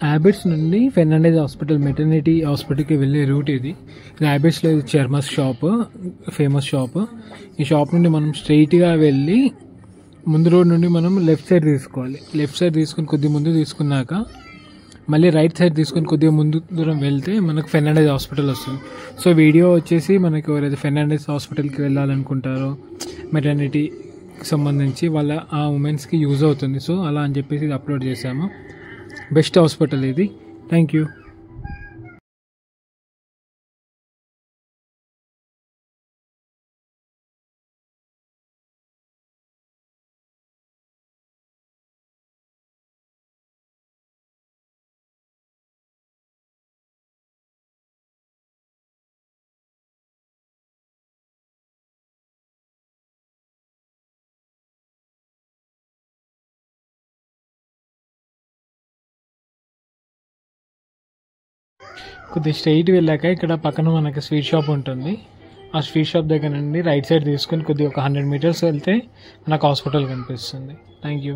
Habits నుండి Fernandez hospital maternity హాస్పిటల్కి వెళ్ళే రూట్ ఇది. హ్యాబిట్స్లో ఇది చర్మస్ షాప్, ఫేమస్ షాప్. ఈ షాప్ నుండి మనం స్ట్రైట్గా వెళ్ళి ముందు రోడ్ నుండి మనం లెఫ్ట్ సైడ్ తీసుకోవాలి. లెఫ్ట్ సైడ్ తీసుకుని కొద్దిగా ముందు తీసుకున్నాక మళ్ళీ రైట్ సైడ్ తీసుకొని కొద్దిగా ముందు దూరం వెళ్తే మనకు ఫెర్నాండెజ్ హాస్పిటల్ వస్తుంది. సో వీడియో వచ్చేసి మనకి ఎవరైతే ఫెర్నాండెజ్ హాస్పిటల్కి వెళ్ళాలనుకుంటారో మెటర్నిటీకి సంబంధించి వాళ్ళ ఆ ఉమెన్స్కి యూజ్ అవుతుంది. సో అలా అని చెప్పేసి ఇది అప్లోడ్ చేశాము. బెస్ట్ హాస్పిటల్ ఇది. Thank you. కొద్దిగా స్ట్రైట్ వెళ్ళాక ఇక్కడ పక్కన మనకి స్వీట్ షాప్ ఉంటుంది. ఆ స్వీట్ షాప్ దగ్గర నుండి రైట్ సైడ్ తీసుకొని కొద్దిగా ఒక 100 మీటర్స్ వెళ్తే మనకు హాస్పిటల్ కనిపిస్తుంది. Thank you.